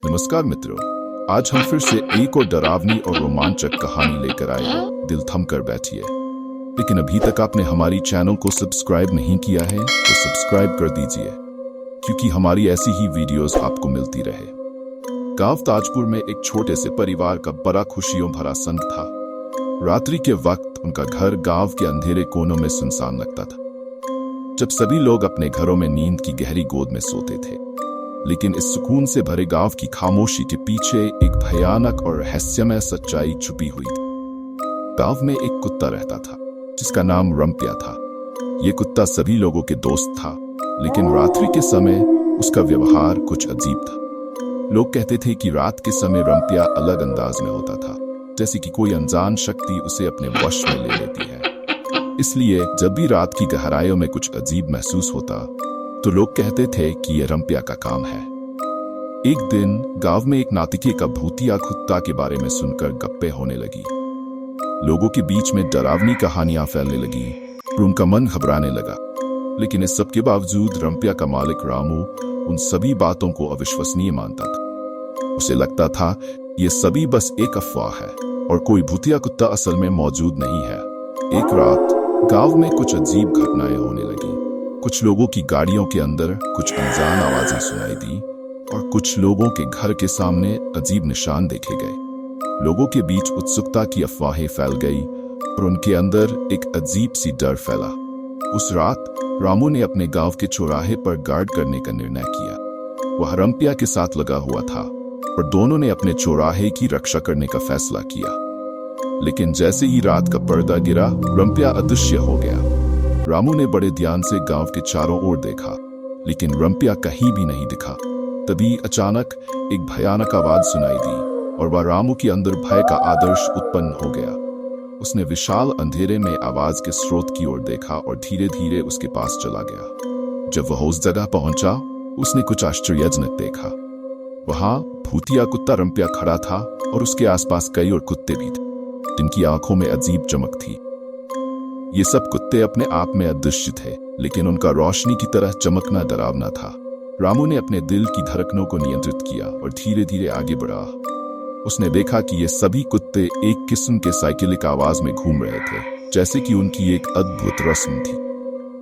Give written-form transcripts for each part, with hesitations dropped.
नमस्कार मित्रों, आज हम फिर से एक और डरावनी और रोमांचक कहानी लेकर आए हैं। दिल थम कर बैठिए। लेकिन अभी तक आपने हमारी चैनल को सब्सक्राइब नहीं किया है तो सब्सक्राइब कर दीजिए, क्योंकि हमारी ऐसी ही वीडियोस आपको मिलती रहे। गांव ताजपुर में एक छोटे से परिवार का बड़ा खुशियों भरा संग था। रात्रि के वक्त उनका घर गांव के अंधेरे कोनों में सुनसान लगता था, जब सभी लोग अपने घरों में नींद की गहरी गोद में सोते थे। लेकिन इस सुकून से भरे गांव की खामोशी के पीछे एक भयानक और रहस्यमय सच्चाई छुपी हुई थी। गांव में एक कुत्ता रहता था जिसका नाम रंपिया था। ये कुत्ता सभी लोगों के दोस्त था, लेकिन रात्रि के समय उसका व्यवहार कुछ अजीब था। लोग कहते थे कि रात के समय रंपिया अलग अंदाज में होता था, जैसे कि कोई अनजान शक्ति उसे अपने वश में ले लेती है। इसलिए जब भी रात की गहराइयों में कुछ अजीब महसूस होता तो लोग कहते थे कि यह रंपिया का काम है। एक दिन गांव में एक नातिके का भूतिया कुत्ता के बारे में सुनकर गप्पे होने लगी। लोगों के बीच में डरावनी कहानियां फैलने लगी और उनका मन घबराने लगा। लेकिन इस सब के बावजूद रंपिया का मालिक रामू उन सभी बातों को अविश्वसनीय मानता था। उसे लगता था ये सभी बस एक अफवाह है और कोई भूतिया कुत्ता असल में मौजूद नहीं है। एक रात गांव में कुछ अजीब घटनाएं होने लगी। कुछ लोगों की गाड़ियों के अंदर कुछ अनजान आवाजें सुनाई दी और कुछ लोगों के घर के सामने अजीब निशान देखे गए। लोगों के बीच उत्सुकता की अफवाहें फैल गई और उनके अंदर एक अजीब सी डर फैला। उस रात रामू ने अपने गांव के चौराहे पर गार्ड करने का निर्णय किया। वह रंपिया के साथ लगा हुआ था और दोनों ने अपने चौराहे की रक्षा करने का फैसला किया। लेकिन जैसे ही रात का पर्दा गिरा, रंपिया अदृश्य हो गया। रामू ने बड़े ध्यान से गांव के चारों ओर देखा, लेकिन रंपिया कहीं भी नहीं दिखा। तभी अचानक एक भयानक आवाज सुनाई दी और वह रामू के अंदर भय का आदर्श उत्पन्न हो गया। उसने विशाल अंधेरे में आवाज के स्रोत की ओर देखा और धीरे धीरे उसके पास चला गया। जब वह उस जगह पहुंचा, उसने कुछ आश्चर्यजनक देखा। वहां भूतिया कुत्ता रंपिया खड़ा था और उसके आसपास कई और कुत्ते भी थे, जिनकी आंखों में अजीब चमक थी। ये सब कुत्ते अपने आप में अदृश्य थे, लेकिन उनका रोशनी की तरह चमकना डरावना था। रामू ने अपने दिल की धड़कनों को नियंत्रित किया और धीरे धीरे आगे बढ़ा। उसने देखा कि ये सभी कुत्ते एक किस्म के साइकिलिक आवाज में घूम रहे थे, जैसे कि उनकी एक अद्भुत रस्म थी।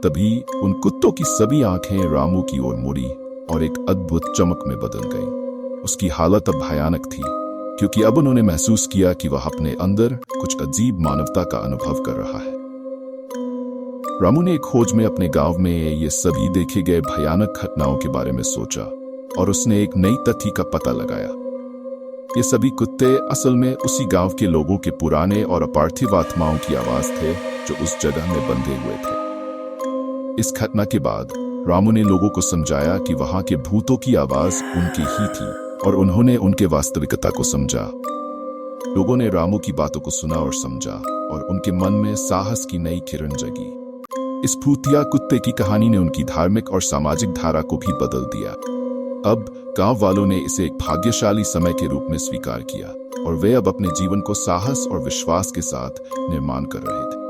तभी उन कुत्तों की सभी आंखें रामू की ओर मुड़ी और एक अद्भुत चमक में बदल गईं। उसकी हालत अब भयानक थी, क्योंकि अब उन्होंने महसूस किया कि वह अपने अंदर कुछ अजीब मानवता का अनुभव कर रहा है। रामू ने एक खोज में अपने गांव में ये सभी देखे गए भयानक घटनाओं के बारे में सोचा और उसने एक नई तथ्य का पता लगाया। ये सभी कुत्ते असल में उसी गांव के लोगों के पुराने और अपार्थिव आत्माओं की आवाज थे, जो उस जगह में बंधे हुए थे। इस घटना के बाद रामू ने लोगों को समझाया कि वहां के भूतों की आवाज उनकी ही थी और उन्होंने उनके वास्तविकता को समझा। लोगों ने रामू की बातों को सुना और समझा और उनके मन में साहस की नई किरण जगी। इस भूतिया कुत्ते की कहानी ने उनकी धार्मिक और सामाजिक धारा को भी बदल दिया। अब गांव वालों ने इसे एक भाग्यशाली समय के रूप में स्वीकार किया और वे अब अपने जीवन को साहस और विश्वास के साथ निर्माण कर रहे थे।